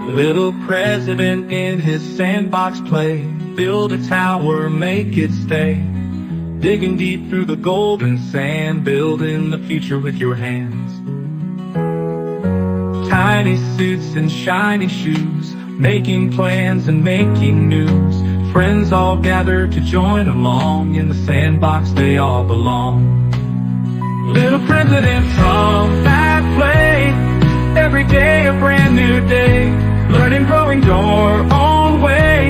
Little president in his sandbox play. Build a tower, make it stay. Digging deep through the golden sand. Building the future with your hands. Tiny suits and shiny shoes. Making plans and making news. Friends all gather to join along. In the sandbox they all belong. Little President Trump at play. Every day a brand new day. Learning, growing your own way.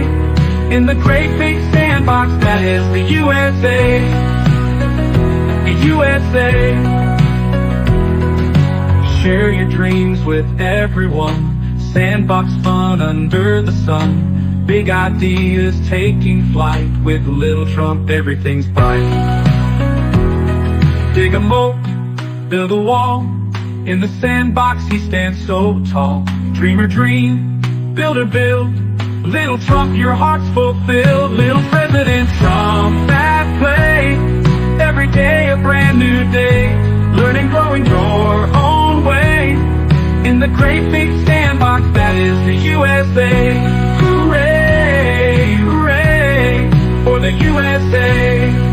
In the great big sandbox that is the USA. The USA. Share your dreams with everyone. Sandbox fun under the sun. Big ideas taking flight. With little Trump everything's bright. Dig a moat, build a wall. In the sandbox he stands so tall. Dreamer dream, builder build. Little Trump, your heart's fulfilled. Little President Trump at play. Every day a brand new day. Learning, growing your own way. In the great big sandbox that is the USA. Hooray, hooray, for the USA.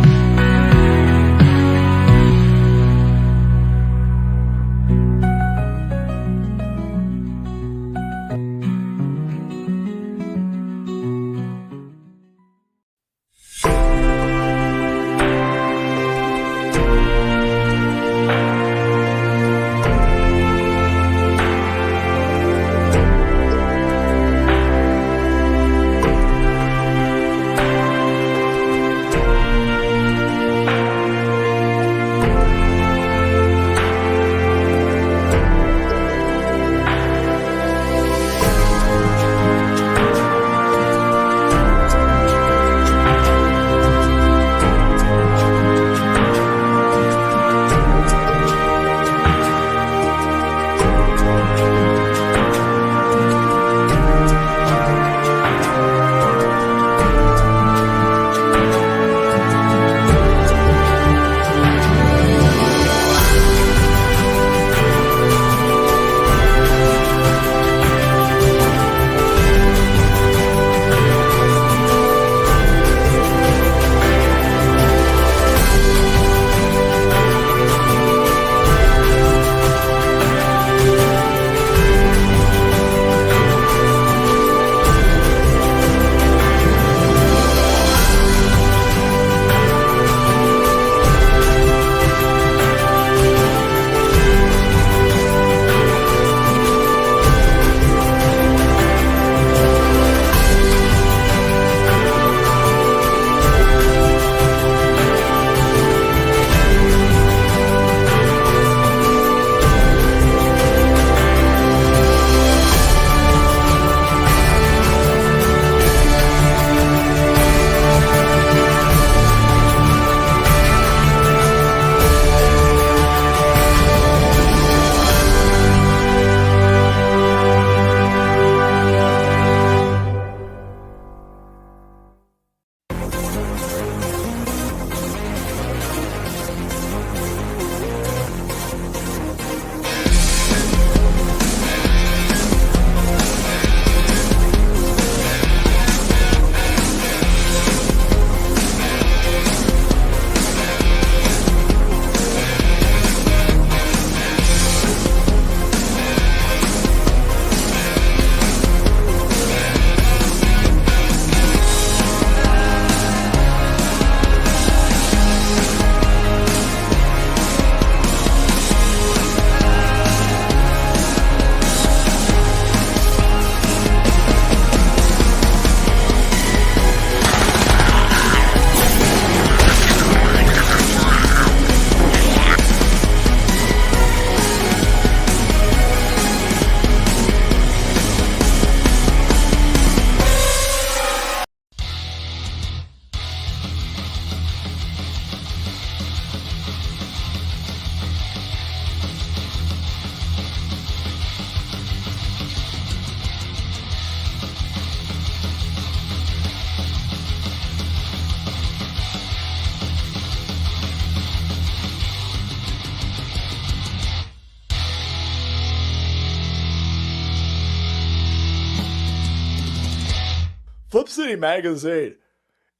Flip City Magazine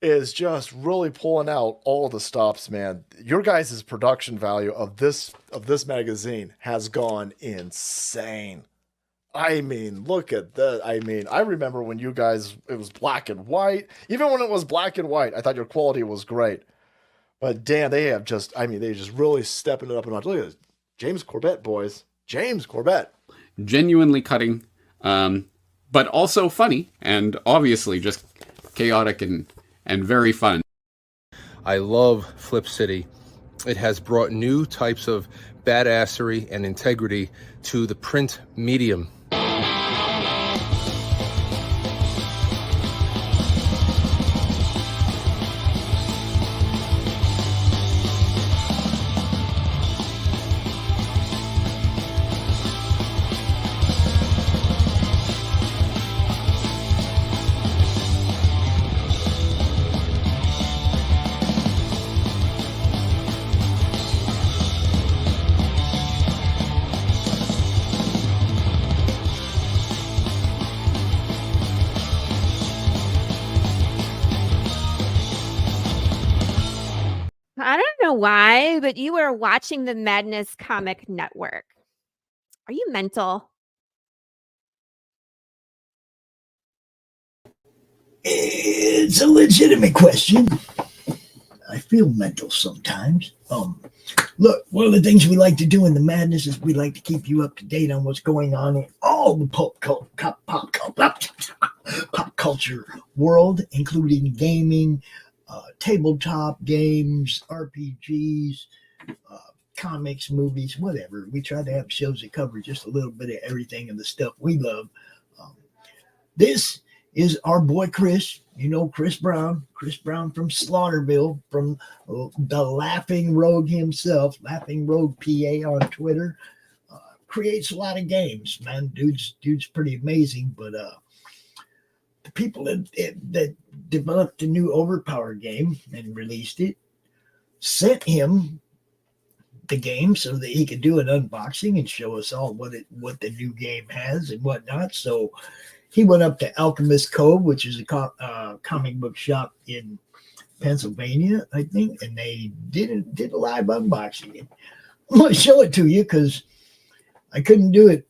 is just really pulling out all the stops, man. Your guys' production value of this magazine has gone insane. I mean, look at that. I mean, I remember when you guys, it was black and white. Even when it was black and white, I thought your quality was great. But damn, they have just, I mean, they just really stepping it up a notch. Look at this. James Corbett, boys. James Corbett. Genuinely cutting, but also funny, and obviously just chaotic and very fun. I love Flip City. It has brought new types of badassery and integrity to the print medium. I don't know why, but you are watching the Madness Comic Network. Are you mental? It's a legitimate question. I feel mental sometimes. Look, one of the things we like to do in the Madness is we like to keep you up to date on what's going on in all the pop culture world, including gaming, tabletop games, RPGs, comics, movies, whatever. We try to have shows that cover just a little bit of everything and the stuff we love. This is our boy Chris, you know, Chris Brown from Slaughterville, from the Laughing Rogue himself, Laughing Rogue PA on Twitter. Creates a lot of games, man. Dude's pretty amazing, but the people that developed a new Overpower game and released it sent him the game so that he could do an unboxing and show us all what the new game has and whatnot. So he went up to Alchemist Cove, which is a comic book shop in Pennsylvania, I think, and they did a live unboxing. I'm going to show it to you because I couldn't do it.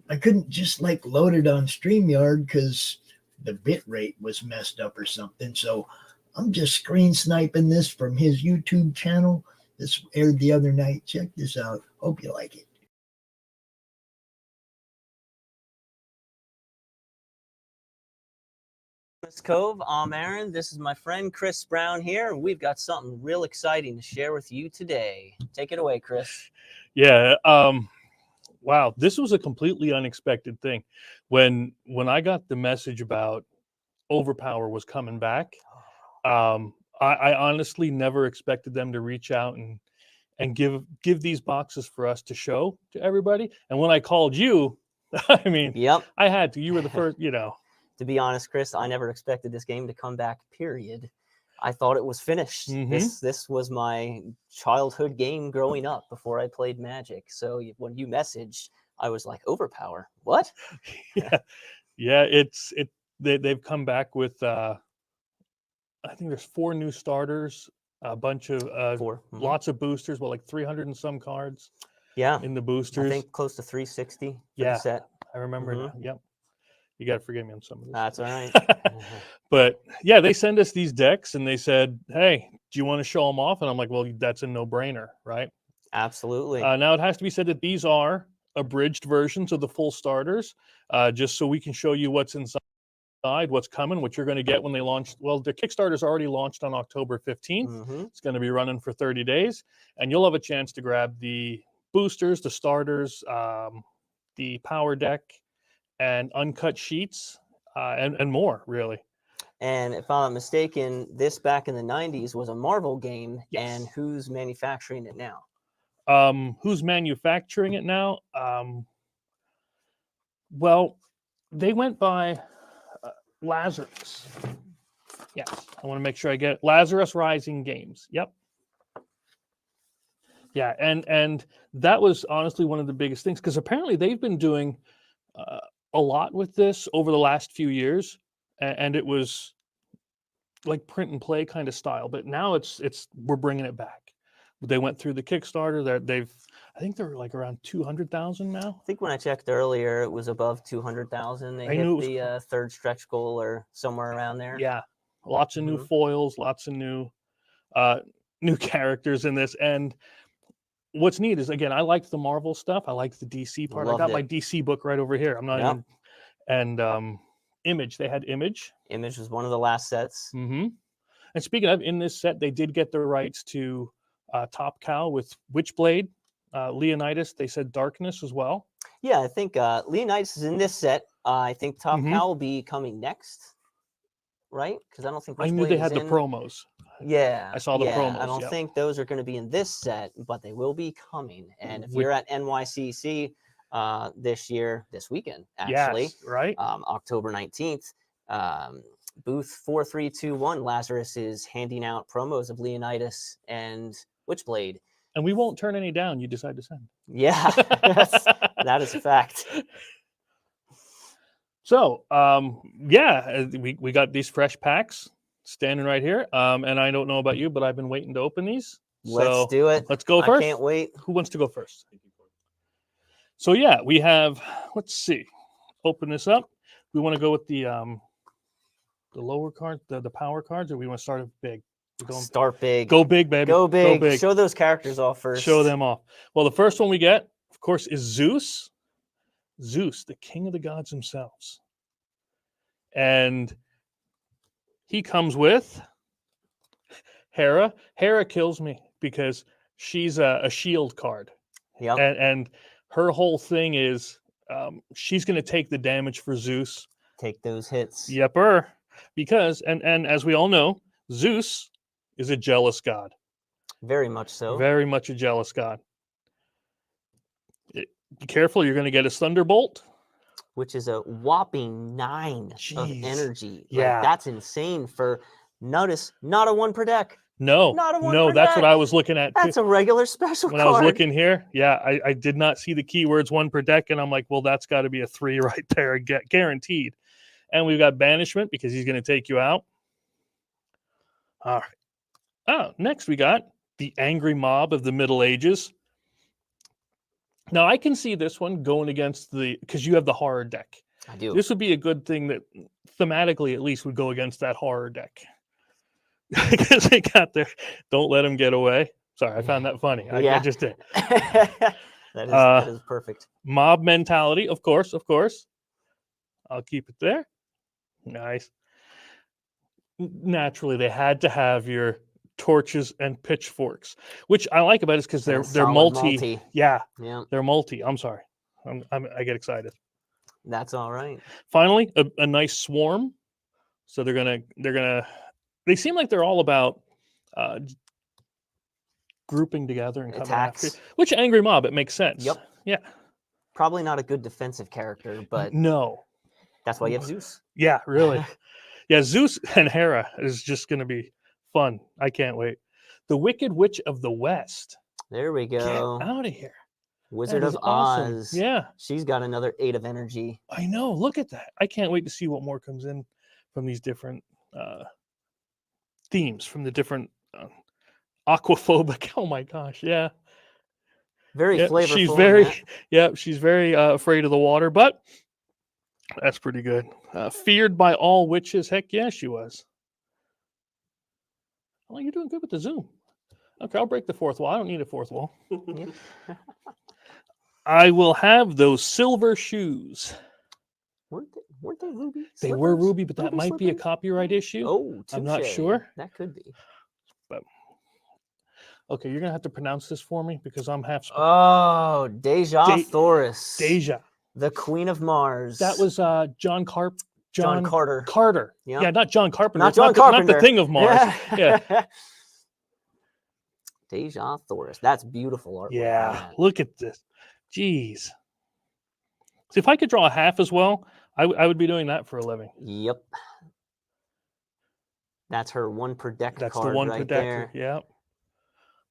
I couldn't just like load it on StreamYard because the bit rate was messed up or something. So I'm just screen sniping this from his YouTube channel. This aired the other night. Check this out. Hope you like it. Cove, I'm Aaron. This is my friend Chris Brown here, and we've got something real exciting to share with you today. Take it away, Chris. Yeah. Wow, this was a completely unexpected thing. When I got the message about Overpower was coming back, I honestly never expected them to reach out and give these boxes for us to show to everybody. And when I called you, I mean, Yep. I had to. You were the first, you know. To be honest, Chris, I never expected this game to come back, period. I thought it was finished. This was my childhood game growing up before I played Magic. So when you messaged, I was like, Overpower, what? Yeah, they've come back with I think there's 4 new starters, a bunch of lots of boosters, well, like 300 and some cards. Yeah, in the boosters. I think close to 360 for the set. I remember now. Yep. You got to forgive me on some of this. That's all right. But yeah, they send us these decks and they said, hey, do you want to show them off? And I'm like, well, that's a no-brainer, right? Absolutely. Now, it has to be said that these are abridged versions of the full starters, just so we can show you what's inside, what's coming, what you're going to get when they launch. Well, the Kickstarter's already launched on October 15th. It's going to be running for 30 days, and you'll have a chance to grab the boosters, the starters, the power deck, and uncut sheets, and more, really. And if I'm not mistaken, this back in the 90s was a Marvel game. Yes. And who's manufacturing it now? Who's manufacturing it now? Well, they went by Lazarus. Yes, I want to make sure I get it. Lazarus Rising Games. Yep. Yeah, and that was honestly one of the biggest things, because apparently they've been doing a lot with this over the last few years. and it was like print and play kind of style. But now we're bringing it back. They went through the Kickstarter. I think they're like around 200,000 now. I think when I checked earlier, it was above 200,000. They hit the third stretch goal or somewhere around there. Yeah, lots of new foils, lots of new characters in this. And what's neat is, again, I liked the Marvel stuff. I liked the DC part. I got my DC book right over here. I'm not even. And Image, they had Image. Image was one of the last sets. Mm-hmm. And speaking of, in this set, they did get the rights to Top Cow with Witchblade. Leonidas, they said Darkness as well. Yeah, I think Leonidas is in this set. I think Top Cow will be coming next, right? Because I don't think I knew they had the promos. Yeah, I saw the promos. I don't think those are going to be in this set, but they will be coming. And if you're at NYCC this weekend, actually, yes, right, October 19th, booth 4321, Lazarus is handing out promos of Leonidas and Witchblade. And we won't turn any down. You decide to send. Yeah, that is a fact. So, we got these fresh packs standing right here. And I don't know about you, but I've been waiting to open these. Let's do it. Let's go first. I can't wait. Who wants to go first? So yeah, we have. Let's see. Open this up. We want to go with the lower card, the power cards, or we want to start it big. Start big. Go big, baby. Go big. Go big. Show those characters off first. Show them off. Well, the first one we get, of course, is Zeus. Zeus, the king of the gods themselves. And he comes with Hera. Hera kills me because she's a shield card. Yep. And her whole thing is she's going to take the damage for Zeus. Take those hits. Yepper. Because, and as we all know, Zeus is a jealous god. Very much so. Very much a jealous god. Be careful, you're going to get his Thunderbolt. Which is a whopping 9 of energy. Yeah. Like, that's insane for, notice, not a 1 per deck. No. Not a 1 no, per that's deck. what I was looking at. That's a regular special when card. I was looking here, I did not see the keywords 1 per deck, and I'm like, well, that's got to be a 3 right there, guaranteed. And we've got Banishment because he's going to take you out. All right. Oh, next we got the Angry Mob of the Middle Ages. Now, I can see this one going against because you have the horror deck. I do. This would be a good thing that thematically at least would go against that horror deck. Because they got their, don't let them get away. Sorry, I found that funny. I just did. that is perfect. Mob mentality, of course. I'll keep it there. Nice. Naturally, they had to have your torches and pitchforks, which I like about it is because they're multi. Yeah, they're multi. I'm sorry, I get excited. That's all right. Finally, a nice swarm. So they're gonna. They seem like they're all about grouping together and coming after. Which Angry Mob? It makes sense. Yep. Yeah. Probably not a good defensive character, but no. That's why you have Zeus. Yeah, really. Yeah, Zeus and Hera is just going to be fun. I can't wait. The Wicked Witch of the West. There we go. Get out of here. Wizard of Oz. Awesome. Yeah. She's got another 8 of energy. I know. Look at that. I can't wait to see what more comes in from these different themes, from the different aquaphobic. Oh my gosh. Yeah. Very flavorful. She's very afraid of the water, but that's pretty good. Feared by all witches. Heck yeah, she was. Well, you're doing good with the zoom. Okay, I'll break the fourth wall. I don't need a fourth wall. I will have those silver shoes. Weren't they ruby? They were ruby, but that might be a copyright issue. Oh, I'm not sure. That could be. But okay, you're gonna have to pronounce this for me because I'm half. Oh, Deja Thoris. Deja. The Queen of Mars. That was John Carter. Carter. Yep. Yeah, not John Carpenter. Not John Carpenter. Not the Thing of Mars. Yeah. Deja Thoris. That's beautiful artwork. Yeah. Look at this. Jeez. See, if I could draw a half as well, I would be doing that for a living. Yep. That's her 1 per deck That's card the 1 right per deck. there. Yep.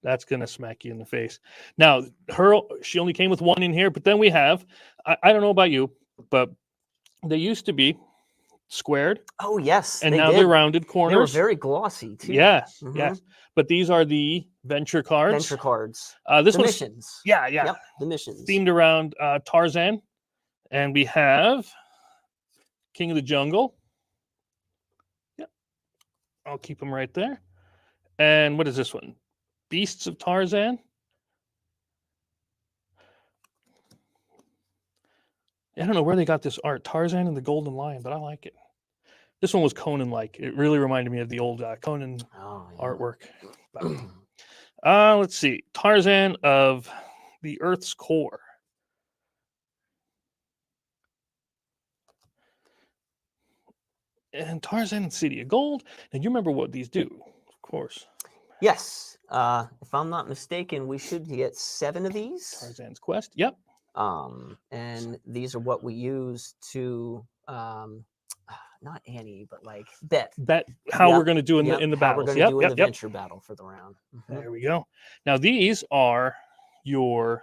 That's going to smack you in the face. Now, she only came with 1 in here, but then we have, I don't know about you, but they used to be squared, Oh yes, and they now did. they're rounded corners. They were very glossy too. Yes, Mhm. yes. But these are the venture cards. Venture cards. This The one's missions. yeah. Yep, the missions. Themed around Tarzan, and we have King of the Jungle. Yep, I'll keep them right there. And what is this one? Beasts of Tarzan. I don't know where they got this art, Tarzan and the Golden Lion, but I like it. This one was Conan-like. It really reminded me of the old Conan artwork. Let's see. Tarzan of the Earth's core. And Tarzan and City of Gold. And you remember what these do, of course. Yes. If I'm not mistaken, we should get 7 of these. Tarzan's Quest. Yep. And these are what we use to not Annie, but like bet how Yep, we're going to do in yep, the how battles. we're going to do in the venture battle for the round. Mhm. There we go. Now these are your.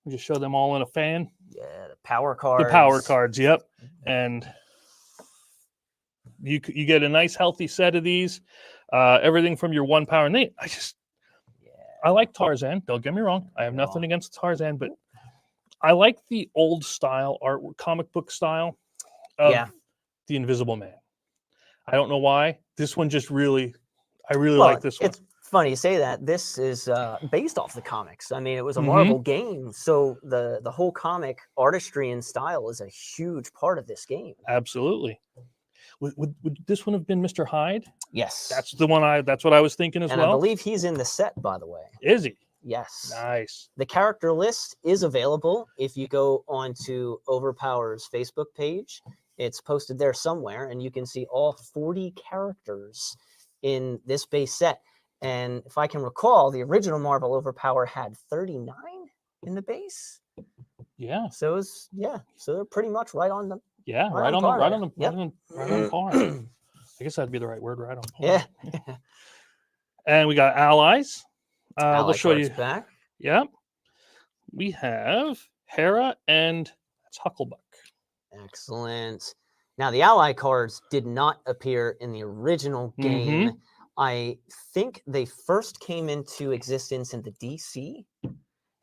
Let me just show them all in a fan. Yeah, the power cards. The power cards. Yep. And you get a nice healthy set of these. Everything from your 1 power. And I like Tarzan. Don't get me wrong. I have nothing against Tarzan, but I like the old style art, comic book style of the Invisible Man. I don't know why. This one just really, I really like this one. It's funny you say that. This is based off the comics. I mean, it was a Marvel game, so the whole comic artistry and style is a huge part of this game. Absolutely. Would this one have been Mr. Hyde? Yes. That's the one that's what I was thinking as and well. I believe he's in the set, by the way. Is he? Yes. Nice. The character list is available if you go onto Overpower's Facebook page. It's posted there somewhere, and you can see all 40 characters in this base set. And if I can recall, the original Marvel Overpower had 39 in the base. Yeah. So it was, so they're pretty much right on the right on par. par. I guess that'd be the right word, right on par. Yeah. And we got allies. Ally we'll show you. back. Yeah. We have Hera and that's Hucklebuck. Excellent. Now, the ally cards did not appear in the original game. I think they first came into existence in the DC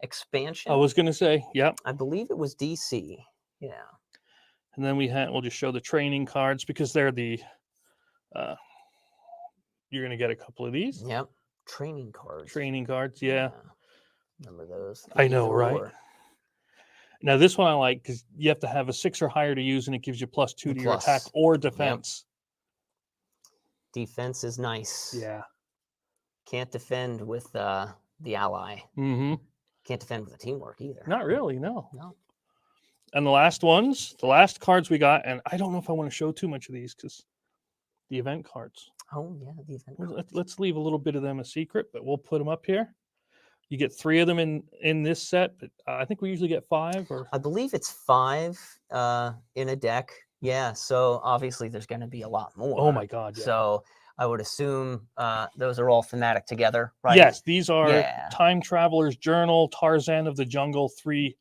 expansion. I was going to say, yep. I believe it was DC. Yeah. And then we'll just show the training cards because they're the, you're going to get a couple of these. Yep. Training cards. Training cards, yeah. Remember those? I know, right? Now, this one I like because you have to have a 6 or higher to use, and it gives you +2 to your attack or defense. Yep. Defense is nice. Yeah. Can't defend with the ally. Mm-hmm. Can't defend with the teamwork either. Not really, no. No. And the last cards we got, and I don't know if I want to show too much of these because the event cards. Oh, yeah, the event cards. Let's leave a little bit of them a secret, but we'll put them up here. You get 3 of them in this set, but I think we usually get 5. Or I believe it's 5 in a deck. Yeah, so obviously there's going to be a lot more. Oh my God! Yeah. So I would assume those are all thematic together, right? Yes, these are Time Traveler's Journal, Tarzan of the Jungle, 3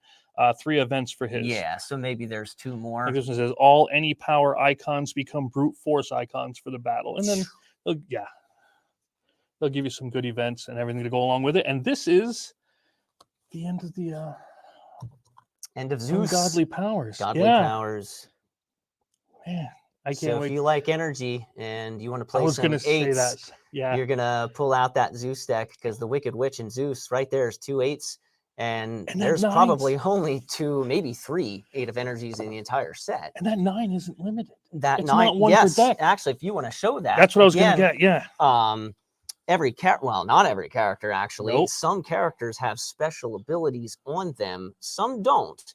events for his. Yeah, so maybe there's 2 more. Like this one says, all any power icons become brute force icons for the battle, and then they'll give you some good events and everything to go along with it. And this is the end of the end of Zeus. Godly powers. Godly powers. Man, I can't so wait. If you like energy and you want to play I was some gonna say 8s, that. Yeah. You're gonna pull out that Zeus deck because the Wicked Witch and Zeus right there is 2 8s. And there's probably only 2, maybe 3 8 of energies in the entire set. And that 9 isn't limited. That it's 9, not one yes. per deck. Actually, if you want to show that, that's what I was going to get. Yeah. Not every character actually. Nope. Some characters have special abilities on them. Some don't.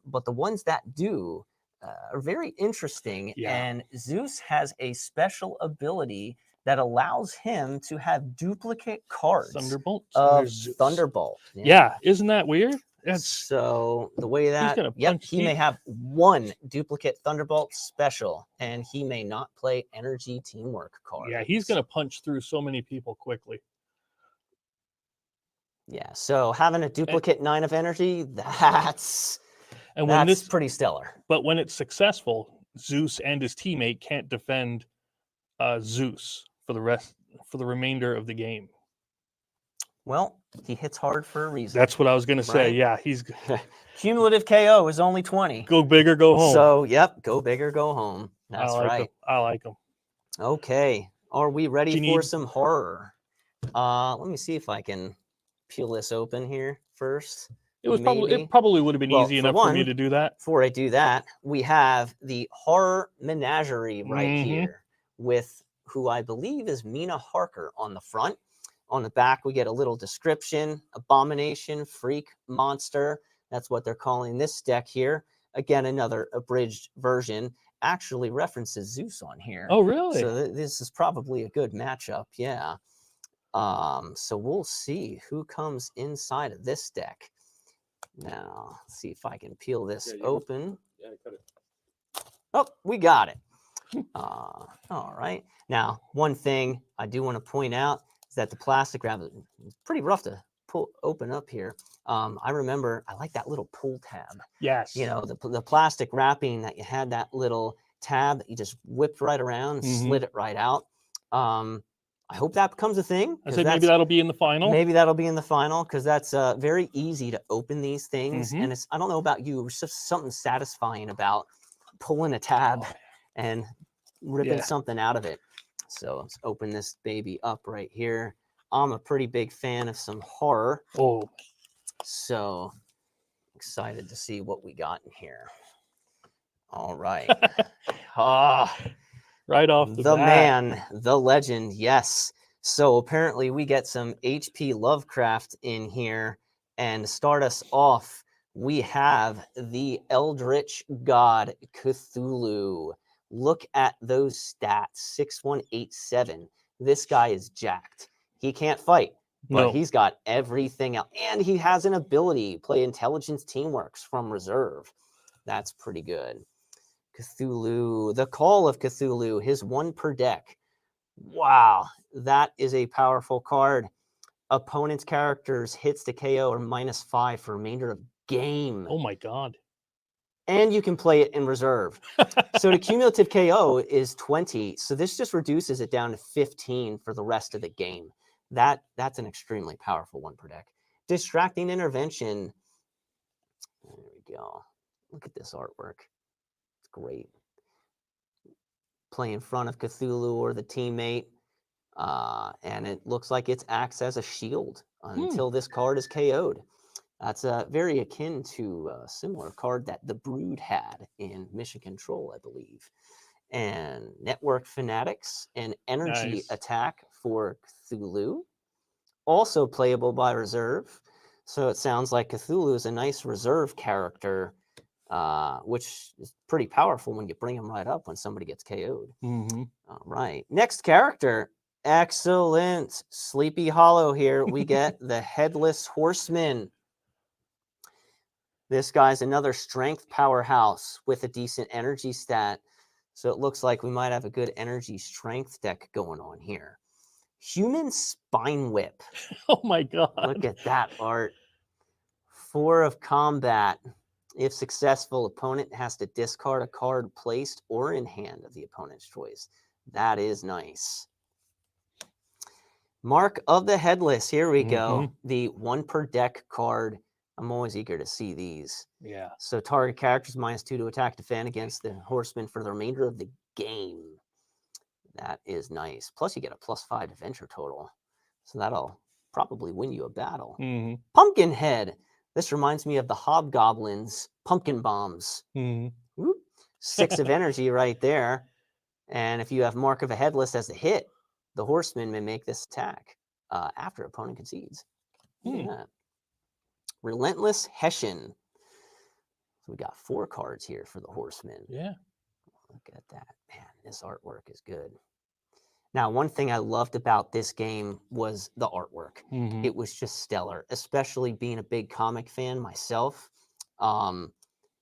But the ones that do are very interesting. Yeah. And Zeus has a special ability that allows him to have duplicate cards Thunderbolt. of Thunderbolt. Yeah, isn't that weird? That's so the way that he may have 1 duplicate Thunderbolt special, and he may not play energy teamwork cards. Yeah, he's gonna punch through so many people quickly. Yeah, so having a duplicate 9 of energy, that's pretty stellar. But when it's successful, Zeus and his teammate can't defend Zeus for the remainder of the game. Well, he hits hard for a reason. That's what I was going to say. Right? Yeah, he's Cumulative KO is only 20. go big or go home. So, yep, go big or go home. That's right. I like him. Okay. Are we ready Do you for need- some horror? Let me see if I can peel this open here first. It probably would have been Well, easy for enough for one, me to do that. Before I do that, we have the horror menagerie right Mhm. here with who I believe is Mina Harker on the front. On the back, we get a little description: abomination, freak, monster. That's what they're calling this deck here. Again, another abridged version. Actually references Zeus on here. Oh, really? So this is probably a good matchup. Yeah. So we'll see who comes inside of this deck. Now, let's see if I can peel this open. Oh, we got it. All right. Now, one thing I do want to point out is that the plastic wrap is pretty rough to open up here. I remember I like that little pull tab. Yes. You know, the plastic wrapping that you had that little tab that you just whipped right around and slid it right out. I hope that becomes a thing. I said maybe that'll be in the final. Maybe that'll be in the final because that's very easy to open these things. And it's, I don't know about you, it's just something satisfying about pulling a tab and ripping something out of it. So let's open this baby up right here. I'm a pretty big fan of some horror. Oh, so excited to see what we got in here. All right. right off the The bat. man, the legend, yes. So apparently we get some H.P. Lovecraft in here. And to start us off, we have the Eldritch God Cthulhu. Look at those stats, 6187. This guy is jacked. He can't fight, but he's got everything else. And he has an ability, play intelligence teamworks from reserve. That's pretty good. Cthulhu, the Call of Cthulhu, his 1 per deck. Wow, that is a powerful card. Opponent's characters hits to KO are -5 for remainder of game. Oh my God. And you can play it in reserve. So the cumulative KO is 20. So this just reduces it down to 15 for the rest of the game. That's an extremely powerful 1 per deck. Distracting Intervention. There we go. Look at this artwork. It's great. Play in front of Cthulhu or the teammate. And it looks like it acts as a shield until this card is KO'd. That's very akin to a similar card that the Brood had in Mission Control, I believe. And Network Fanatics and Energy Attack for Cthulhu. Also playable by reserve. So it sounds like Cthulhu is a nice reserve character, which is pretty powerful when you bring him right up when somebody gets KO'd. All right. Next character. Excellent. Sleepy Hollow here. We get the Headless Horseman. This guy's another strength powerhouse with a decent energy stat. So it looks like we might have a good energy strength deck going on here. Human Spine Whip. Oh my God. Look at that art. 4 of combat. If successful, opponent has to discard a card placed or in hand of the opponent's choice. That is nice. Mark of the Headless. Here we go. The 1 per deck card. I'm always eager to see these. Yeah. So target characters -2 to attack, defend against the horseman for the remainder of the game. That is nice. Plus you get a +5 adventure total. So that'll probably win you a battle. Pumpkinhead. This reminds me of the Hobgoblins pumpkin bombs. Whoop. 6 of energy right there. And if you have Mark of a Headless as a hit, the horseman may make this attack after opponent concedes. Look at that. Relentless Hessian. So we got 4 cards here for the horseman. Yeah. Look at that. Man, this artwork is good. Now, one thing I loved about this game was the artwork. It was just stellar, especially being a big comic fan myself.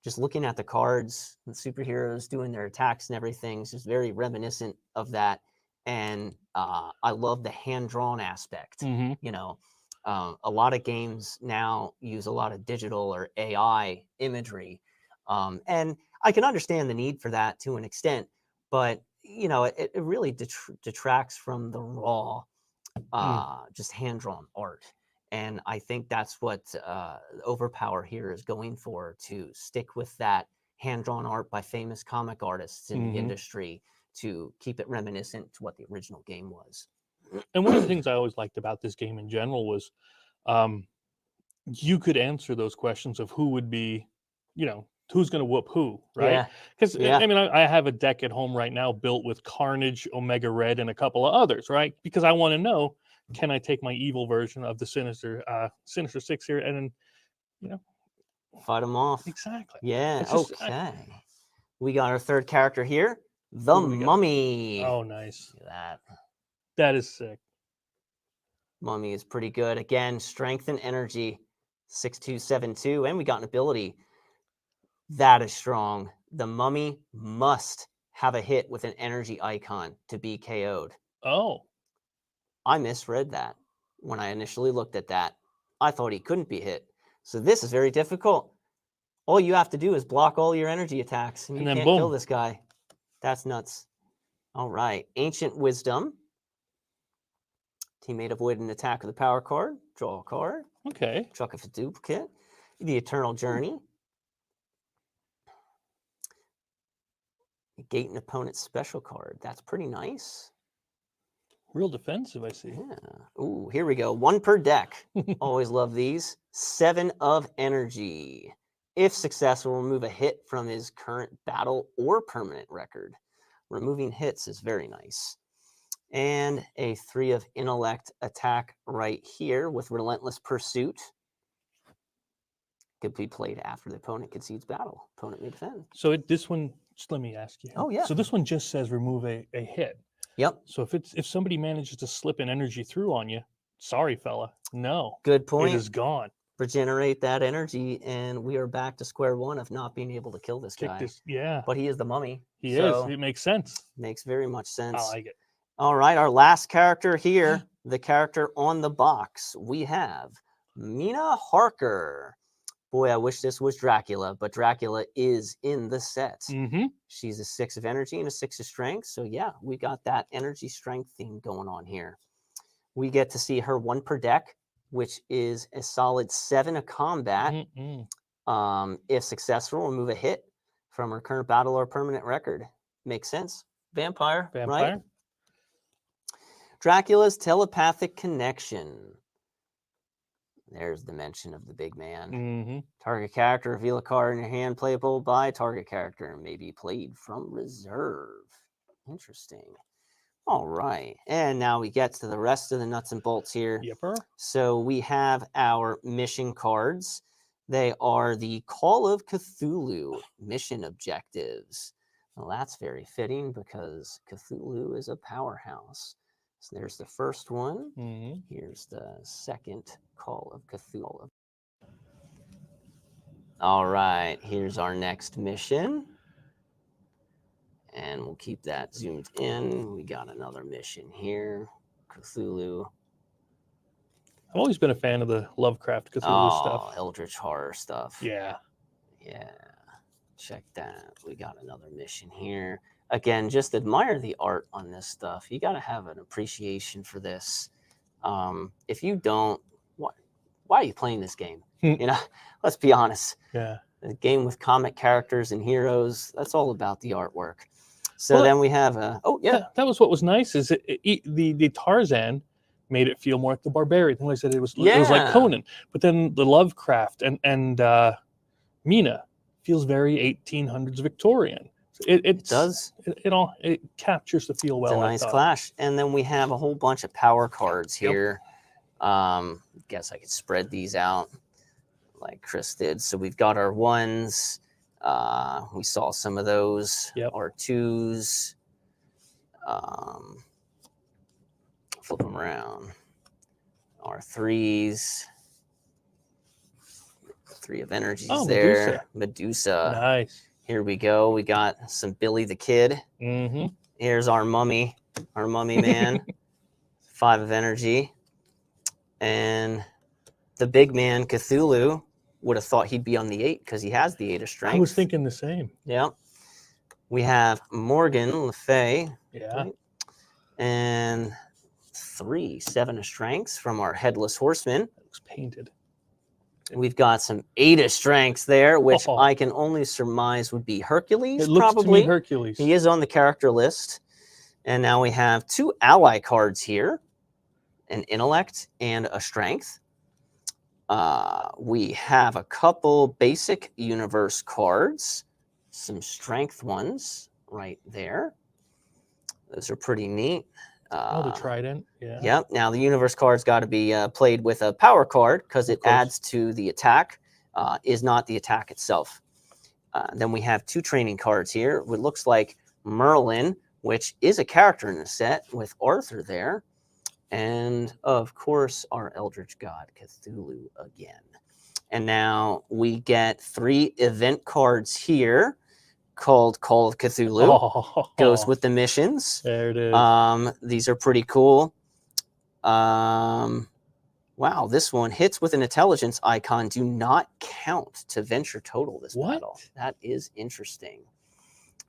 Just looking at the cards, the superheroes doing their attacks and everything is just very reminiscent of that. And I love the hand-drawn aspect. You know, a lot of games now use a lot of digital or AI imagery. And I can understand the need for that to an extent, but you know, it really detracts from the raw, just hand-drawn art. And I think that's what Overpower here is going for, to stick with that hand-drawn art by famous comic artists in the industry to keep it reminiscent to what the original game was. And one of the things I always liked about this game in general was you could answer those questions of who would be, you know, who's going to whoop who, right? Yeah. Because Yeah. I mean, I have a deck at home right now built with Carnage, Omega Red, and a couple of others, right? Because I want to know, can I take my evil version of the Sinister Six here and then, you know, Fight them off. exactly. Yeah. It's just- Okay. We got our third character here, the Who do we got? Mummy. Oh, nice. Look at that. That is sick. Mummy is pretty good. Again, strength and energy, 6272, and we got an ability. That is strong. The Mummy must have a hit with an energy icon to be KO'd. Oh, I misread that when I initially looked at that. I thought he couldn't be hit. So this is very difficult. All you have to do is block all your energy attacks, and you then can't kill boom. this guy. That's nuts. All right. Ancient Wisdom. Teammate avoid an attack with a power card. Draw a card. okay. Chuck a duplicate. The Eternal Journey. Negate an opponent's special card. That's pretty nice. Real defensive, I see. Yeah. Ooh, here we go. 1 per deck. Always love these. 7 of energy. If successful, remove a hit from his current battle or permanent record. Removing hits is very nice. And a 3 of intellect attack right here with Relentless Pursuit. Could be played after the opponent concedes battle. Opponent may defend. So this one, just let me ask you. Oh, yeah. So this one just says remove a hit. Yep. So if somebody manages to slip an energy through on you, sorry, fella. No. Good It point. is gone. Regenerate that energy, and we are back to square one of not being able to kill this Kick guy. this. Yeah. But he is the Mummy. He so is. It makes sense. makes very much sense. I like it. All right, our last character here, the character on the box, we have Mina Harker. Boy, I wish this was Dracula, but Dracula is in the set. Mm-hmm. She's a 6 of energy and a 6 of strength. So yeah, we got that energy strength theme going on here. We get to see her 1 per deck, which is a solid 7 of combat. Mm-mm. If successful, remove a hit from her current battle or permanent record. Makes sense. Vampire, right? Vampire. Dracula's telepathic connection. There's the mention of the big man. Mm-hmm. Target character, reveal a card in your hand, playable by target character, and may be played from reserve. Interesting. All right. And now we get to the rest of the nuts and bolts here. Yepper. So we have our mission cards. They are the Call of Cthulhu mission objectives. Well, that's very fitting because Cthulhu is a powerhouse. So there's the first one. Mm-hmm. Here's the second Call of Cthulhu. All right, here's our next mission. And we'll keep that zoomed in. We got another mission here. Cthulhu. I've always been a fan of the Lovecraft Cthulhu stuff. Eldritch horror stuff. Yeah. Yeah. Check that. We got another mission here. Again, just admire the art on this stuff. You got to have an appreciation for this. If you don't, why are you playing this game? You know, let's be honest. Yeah. A game with comic characters and heroes, that's all about the artwork. So Well, then we have That was what was nice is the Tarzan made it feel more like the Barbarian. Like I said, it was like Yeah. Conan. But then the Lovecraft and Mina feels very 1800s Victorian. It does. It captures the feel well. It's a I nice thought. clash. And then we have a whole bunch of power cards Yep. here. Guess I could spread these out like Chris did. So we've got our 1s. We saw some of those. Yep. Our 2s. Flip them around. Our 3s. 3 of energies Oh, there. Medusa. Nice. Here we go. We got some Billy the Kid. Mm-hmm. Here's our mummy man. 5 of energy. And the big man, Cthulhu. would have thought he'd be on the 8 because he has the 8 of strength. I was thinking the same. Yeah. We have Morgan Le Fay. Yeah. Right? And 3 7 of strengths from our Headless Horseman. It looks painted. We've got some 8 of strengths there, which Oh. I can only surmise would be Hercules, It looks probably. to me Hercules. He is on the character list. And now we have 2 ally cards here, an intellect and a strength. We have a couple basic universe cards, some strength ones right there. Those are pretty neat. The trident. Yeah. Yep. Now the universe card's got to be played with a power card because it course. adds to the attack, is not the attack itself. Then we have 2 training cards here. What looks like Merlin, which is a character in the set with Arthur there. And of course, our Eldritch God, Cthulhu again. And now we get 3 event cards here called Call of Cthulhu. Oh. Goes with the missions. There it is. These are pretty cool. Wow, this one hits with an intelligence icon. Do not count to venture total this battle. That is interesting.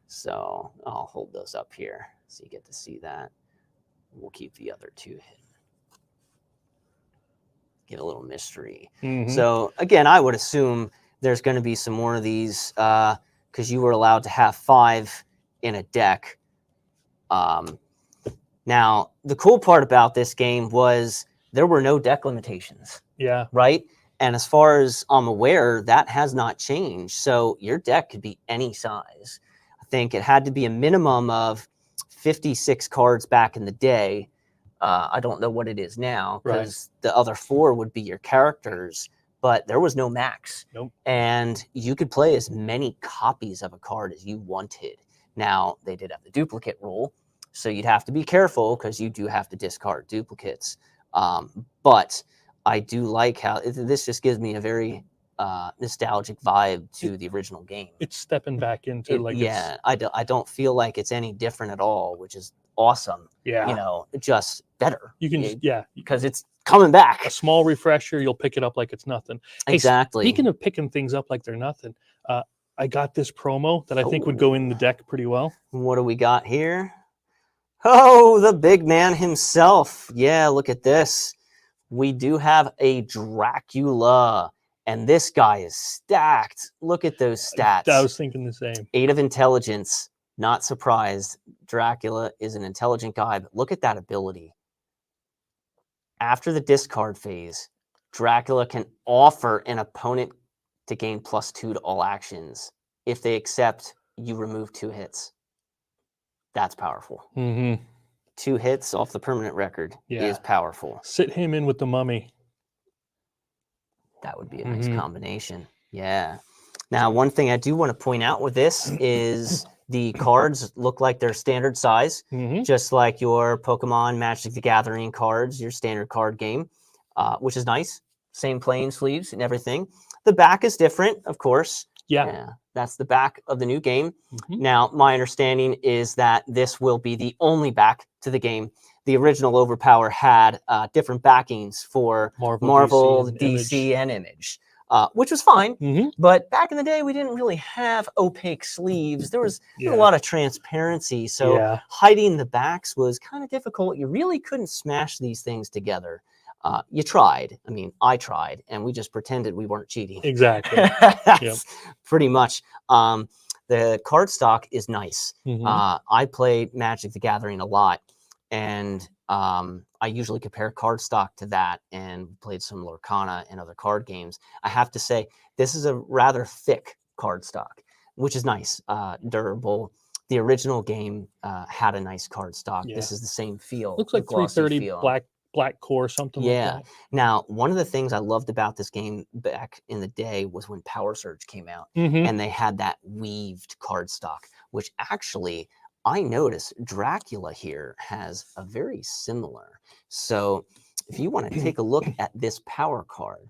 So I'll hold those up here so you get to see that. We'll keep the other 2 hidden. Get a little mystery. So again, I would assume there's going to be some more of these because you were allowed to have 5 in a deck. Now, the cool part about this game was there were no deck limitations. Yeah. Right? And as far as I'm aware, that has not changed. So your deck could be any size. I think it had to be a minimum of 56 cards back in the day. I don't know what it is now because the other 4 would be your characters, but there was no max. Nope. And you could play as many copies of a card as you wanted. Now, they did have the duplicate rule, so you'd have to be careful because you do have to discard duplicates. But I do like how this just gives me a very nostalgic vibe to the original game. It's stepping back into I don't feel like it's any different at all, which is awesome. Yeah. You know, just better. You can because it's coming back. A small refresher, you'll pick it up like it's nothing. Hey, Exactly. Speaking of picking things up like they're nothing, I got this promo that I think would go in the deck pretty well. What do we got here? Oh, the big man himself. Yeah, look at this. We do have a Dracula, and this guy is stacked. Look at those stats. I was thinking the same. 8 of intelligence. Not surprised. Dracula is an intelligent guy, but look at that ability. After the discard phase, Dracula can offer an opponent to gain +2 to all actions. If they accept, you remove 2 hits. That's powerful. 2 hits off the permanent record is powerful. Sit him in with the mummy. That would be a nice combination. Yeah. Now, one thing I do want to point out with this is the cards look like they're standard size, just like your Pokemon Magic the Gathering cards, your standard card game, which is nice. Same plain sleeves and everything. The back is different, of course. Yeah. That's the back of the new game. Now, my understanding is that this will be the only back to the game. The original Overpower had different backings for Marvel, DC, and Image, which was fine. But back in the day, we didn't really have opaque sleeves. There was a lot of transparency. So hiding the backs was kind of difficult. You really couldn't smash these things together. You tried. I mean, I tried, and we just pretended we weren't cheating. Exactly. Pretty much. The cardstock is nice. I played Magic the Gathering a lot, and I usually compare cardstock to that and played some Lorcana and other card games. I have to say, this is a rather thick cardstock, which is nice, durable. The original game had a nice cardstock. This is the same feel. Looks like 330 black core, something like that. Now, one of the things I loved about this game back in the day was when Power Surge came out, and they had that weaved cardstock, which actually I noticed Dracula here has a very similar. So if you want to take a look at this power card,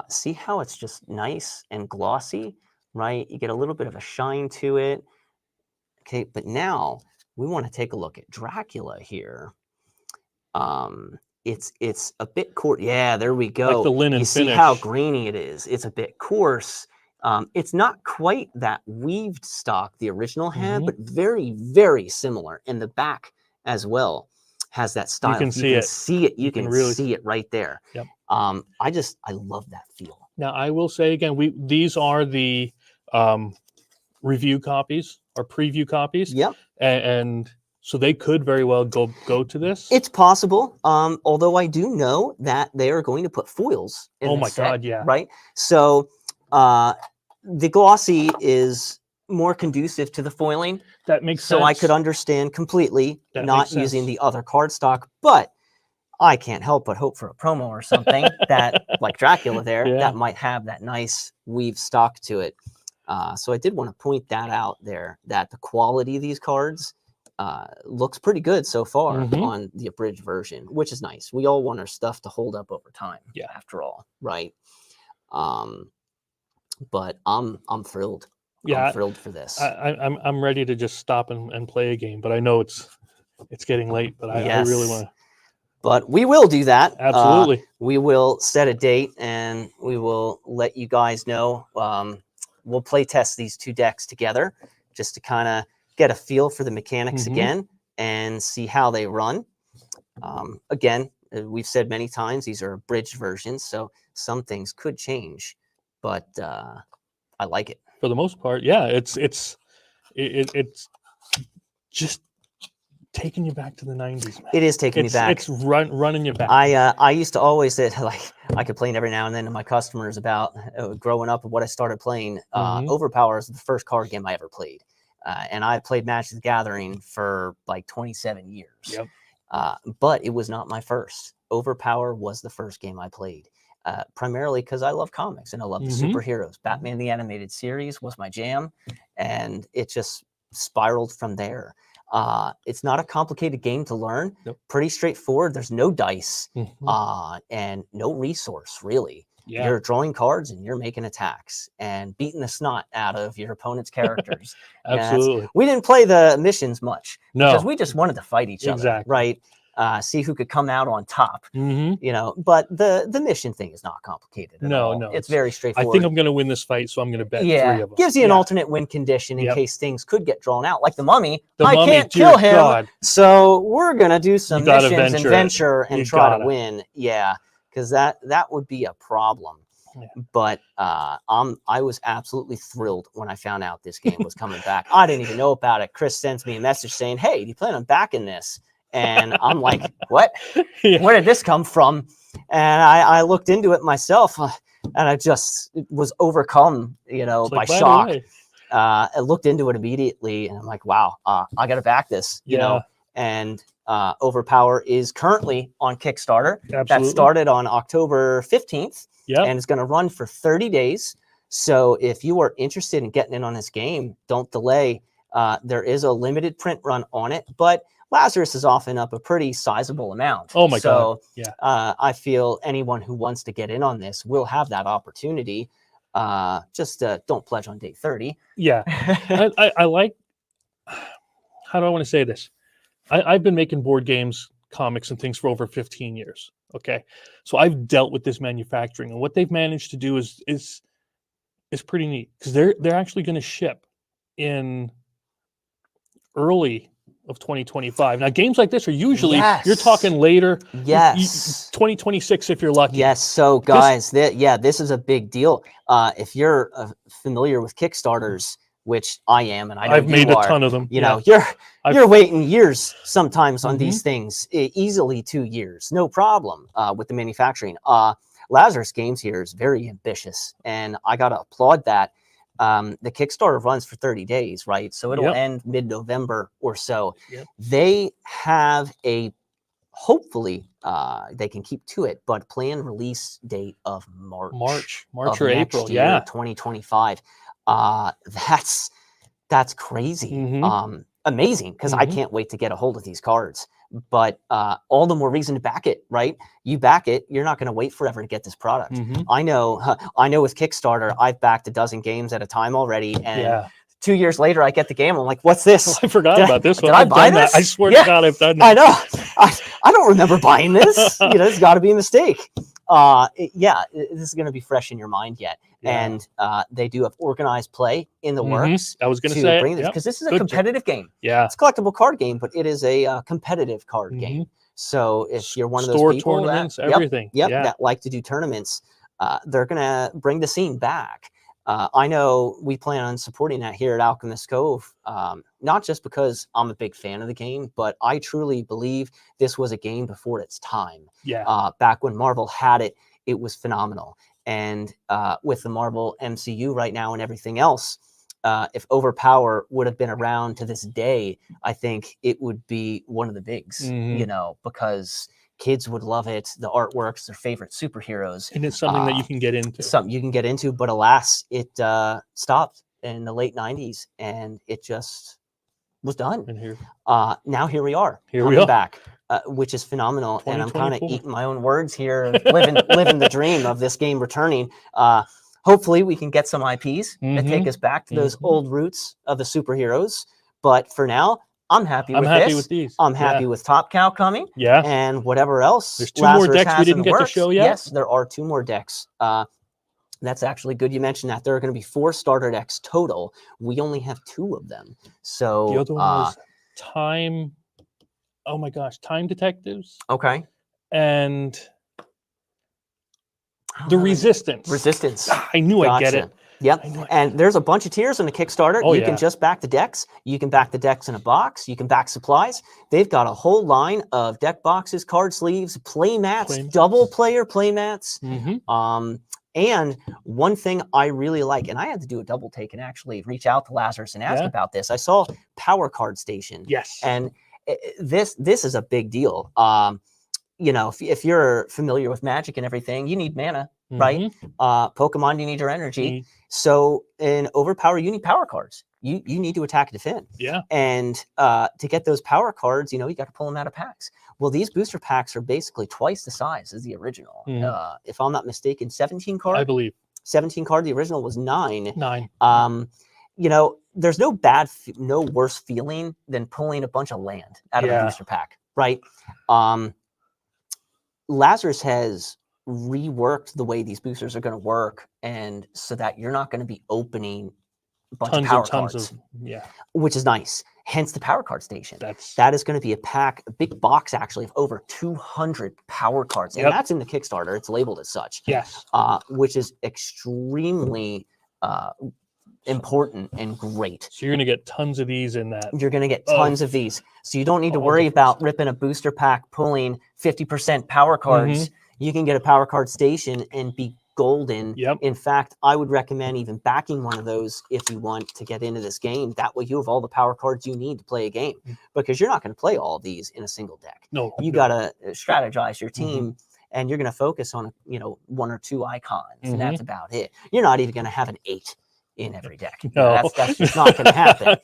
see how it's just nice and glossy, right? You get a little bit of a shine to it. Okay, but now we want to take a look at Dracula here. it's a bit coarse. Yeah, there we go. Like the linen you see finish. how grainy it is. It's a bit coarse. It's not quite that weaved stock the original had, but very, very similar. And the back as well has that style. You can see it. You can really see it right there. Yep. I love that feel. Now, I will say again, these are the review copies or preview copies. Yep. And so they could very well go to this. It's possible. Although I do know that they are going to put foils in Oh the my set, God, yeah. Right. So the glossy is more conducive to the foiling. That makes sense. So I could understand completely That not makes sense. using the other cardstock, but I can't help but hope for a promo or something that, like Dracula there, Yeah. that might have that nice weave stock to it. So I did want to point that out there, that the quality of these cards looks pretty good so far on the abridged version, which is nice. We all want our stuff to hold up over time, after all, right? But I'm thrilled. Yeah, I'm thrilled for this. I'm ready to just stop and play a game, but I know it's getting late. But I really want to. But we will do that. Absolutely. We will set a date and we will let you guys know. We'll play test these two decks together just to kind of get a feel for the mechanics again and see how they run. Again, we've said many times, these are abridged versions, so some things could change, but I like it. For the most part, yeah, it's just taking you back to the 90s, man. It is taking me back. It's running you back. I used to always say, like, I complain every now and then to my customers about growing up and what I started playing. Overpower is the first card game I ever played. And I played Magic the Gathering for like 27 years. Yep. But it was not my first. Overpower was the first game I played. Primarily because I love comics and I love the superheroes. Batman the Animated Series was my jam, and it just spiraled from there. It's not a complicated game to learn. Nope. Pretty straightforward. There's no dice and no resource, really. Yeah. You're drawing cards and you're making attacks and beating the snot out of your opponent's characters. Absolutely. We didn't play the missions much because No. we just wanted to fight each other, Exactly. right? See who could come out on top, Mhm. you know. But the mission thing is not complicated at all. No, It's very I straightforward. think I'm going to win this fight, so I'm going to bet 3 of them. Gives you an alternate win condition in Yep. case things could get drawn out. Like the mummy, The I Mummy, can't dear kill him, God. so we're gonna do some You gotta missions and venture it. venture and You try gotta. to win. Yeah, because that would be a problem. Yeah. But I was absolutely thrilled when I found out this game was coming back. I didn't even know about it. Chris sends me a message saying, "Hey, do you plan on backing this?" And I'm like, "What? Yeah. Where did this come from?" And I looked into it myself, and I just was overcome, you know, It's by like, by the shock. way, I looked into it immediately, and I'm like, "Wow, I got to back this," you know. And Overpower is currently on Kickstarter. That Absolutely. started on October 15th, Yep. and it's going to run for 30 days. So if you are interested in getting in on this game, don't delay. There is a limited print run on it, but Lazarus is offering up a pretty sizable amount. Oh my so, God. Yeah. I feel anyone who wants to get in on this will have that opportunity. Just don't pledge on day 30. Yeah. I like, how do I want to say this? I've been making board games, comics, and things for over 15 years. Okay. So I've dealt with this manufacturing, and what they've managed to do is pretty neat, because they're actually going to ship in early of 2025. Now, games like this are usually, you're talking later. Yes. 2026 if you're lucky. Yes. So guys, this is a big deal. If you're familiar with Kickstarters, which I am, and I know I've made you a are, ton of them. you know, Yeah. you're waiting years sometimes on these things, easily 2 years, no problem with the manufacturing. Lazarus Games here is very ambitious, and I got to applaud that. The Kickstarter runs for 30 days, right? So it'll end mid-November or so. Yep. They have hopefully they can keep to it, but planned release date of March March of or next April. year, Yeah. 2025. That's crazy. Amazing, because I can't wait to get a hold of these cards. But all the more reason to back it, right? You back it, you're not going to wait forever to get this product. I know with Kickstarter, I've backed a dozen games at a time already, and 2 years later, I get the game. I'm like, "What's this? I forgot about this one. Did I I've buy done that. this? I swear to God, I've done that. I know. I don't don't remember buying this. It's got to be a mistake. This is going to be fresh in your mind yet. Yeah. And they do have organized play in the works. I was going to say bring this because this is a competitive game. Yeah, it's a collectible card game, but it is a competitive card game. So if you're one of those people tournaments, everything, that like to do tournaments, they're going to bring the scene back. I know we plan on supporting that here at Alchemist Cove, not just because I'm a big fan of the game, but I truly believe this was a game before its time. Yeah. Back when Marvel had it, it was phenomenal. And with the Marvel MCU right now and everything else, if Overpower would have been around to this day, I think it would be one of the bigs, because kids would love it. The artwork's their favorite superheroes. And it's something that you can get into. Something you can get into, but alas, it stopped in the late 90s and it just was done. And now here we are. Here we are. Back. Which is phenomenal, and I'm kind of 2024. eating my own words here, living the dream of this game returning. Hopefully, we can get some IPs that take us back to those old roots of the superheroes. But for now, I'm happy with these. I'm happy with Top Cow coming. Yeah, and whatever else. There's 2 more Lazarus decks we didn't get to show yet. Yes, there are 2 more decks. That's actually good you mentioned that. There are going to be 4 starter decks total. We only have 2 of them. So the other one was Time. Oh my gosh, Time Detectives. Okay. And the Resistance. I knew I'd get it. Yep. And there's a bunch of tiers on the Kickstarter. Oh, you can just back the decks. You can back the decks in a box. You can back supplies. They've got a whole line of deck boxes, card sleeves, play mats, double player play mats. And one thing I really like, and I had to do a double take and actually reach out to Lazarus and ask about this. I saw Power Card Station. Yes. And this is a big deal. If you're familiar with Magic and everything, you need mana, right? Pokemon, you need your energy. So in Overpower, you need power cards. You need to attack and defend. Yeah. And to get those power cards, you got to pull them out of packs. Well, these booster packs are basically twice the size as the original. If I'm not mistaken, 17 card. I believe 17 card. The original was 9. 9. There's no worse feeling than pulling a bunch of land out of a booster pack, right? Lazarus has reworked the way these boosters are going to work, and so that you're not going to be opening a bunch of power cards, which is nice. Hence the Power Card Station. That is going to be a big box actually of over 200 power cards, and that's in the Kickstarter. It's labeled as such. Yes, which is extremely important and great. So you're going to get tons of these in that. You're going to get tons of these. So you don't need to worry about ripping a booster pack, pulling 50% power cards. You can get a Power Card Station and be golden. In fact, I would recommend even backing one of those if you want to get into this game. That way you have all the power cards you need to play a game, because you're not going to play all of these in a single deck. No. You got to strategize your team. And you're going to focus on 1 or 2 icons, and that's about it. You're not even going to have an 8 in every deck. That's just not going to happen.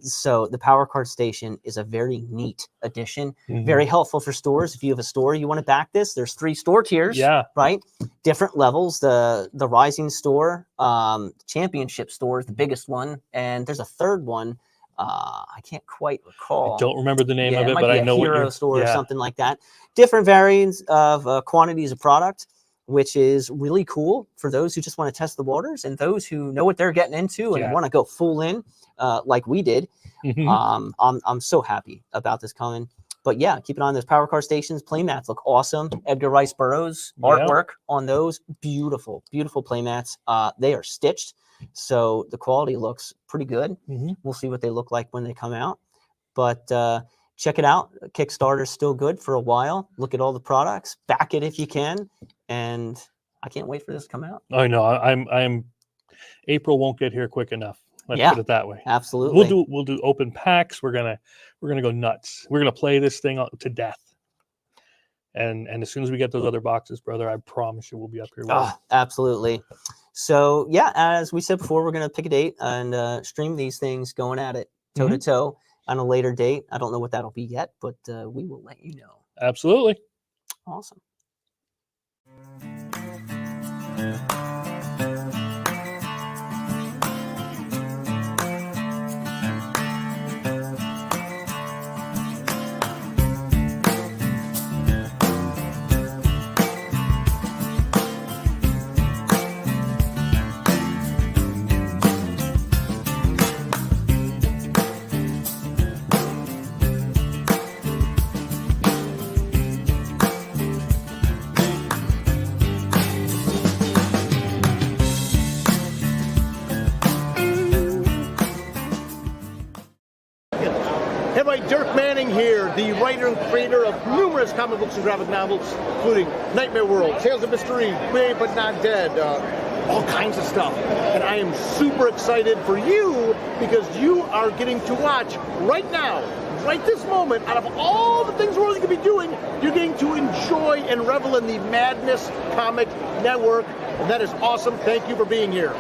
So the Power Card Station is a very neat addition, very helpful for stores. If you have a store you want to back this, there's 3 store tiers, right? Different levels. The Rising store, Championship store is the biggest one, and there's a third one. I can't quite recall. I don't remember the name of it, but I know Hero store or something like that. Different variants of quantities of product, which is really cool for those who just want to test the waters and those who know what they're getting into and want to go full in, like we did. I'm so happy about this coming. But yeah, keep an eye on those Power Card Stations. Playmats look awesome. Edgar Rice Burroughs artwork on those. Beautiful, beautiful playmats. They are stitched, so the quality looks pretty good. We'll see what they look like when they come out. But check it out. Kickstarter's still good for a while. Look at all the products. Back it if you can. And I can't wait for this to come out. I know. I'm April won't get here quick enough. Let's put it that way. Absolutely. We'll do open packs. We're gonna go nuts. We're gonna play this thing to death. And as soon as we get those other boxes, brother, I promise you we'll be up here. Absolutely. So yeah, as we said before, we're gonna pick a date and stream these things going at it toe to toe on a later date. I don't know what that'll be yet, but we will let you know. Absolutely. Awesome. standing here, the writer and creator of numerous comic books and graphic novels, including Nightmare World, Tales of Mystery, Brave But Not Dead, all kinds of stuff. And I am super excited for you because you are getting to watch right now, right this moment, out of all the things we're going to be doing, you're getting to enjoy and revel in the Madness Comic Network. And that is awesome. Thank you for being here.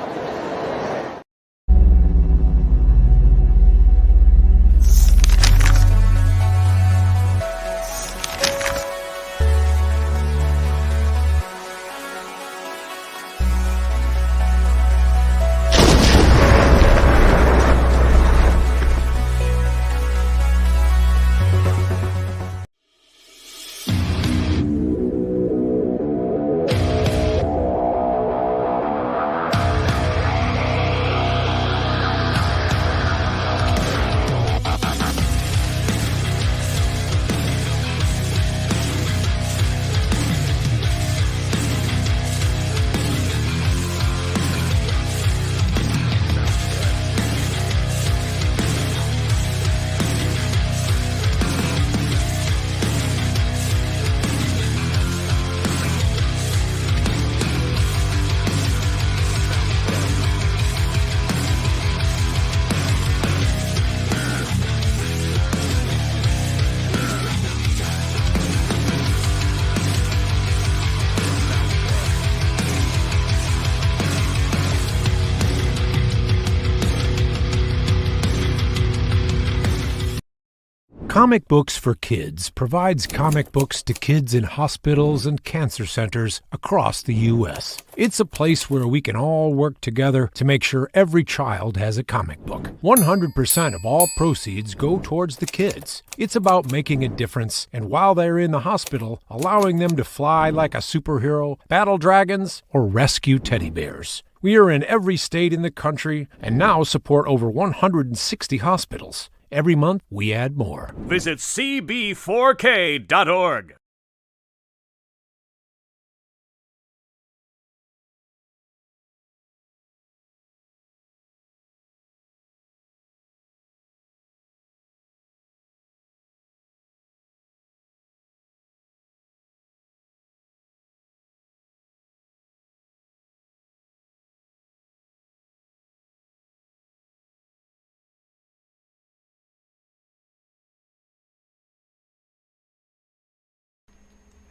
Comic Books for Kids provides comic books to kids in hospitals and cancer centers across the U.S. It's a place where we can all work together to make sure every child has a comic book. 100% of all proceeds go towards the kids. It's about making a difference, and while they're in the hospital, allowing them to fly like a superhero, battle dragons, or rescue teddy bears. We are in every state in the country and now support over 160 hospitals. Every month, we add more. Visit cb4k.org.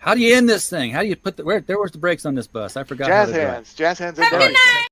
How do you end this thing? How do you put the where's the brakes on this bus? I forgot. Jazz hands. Jazz hands are Have a good night.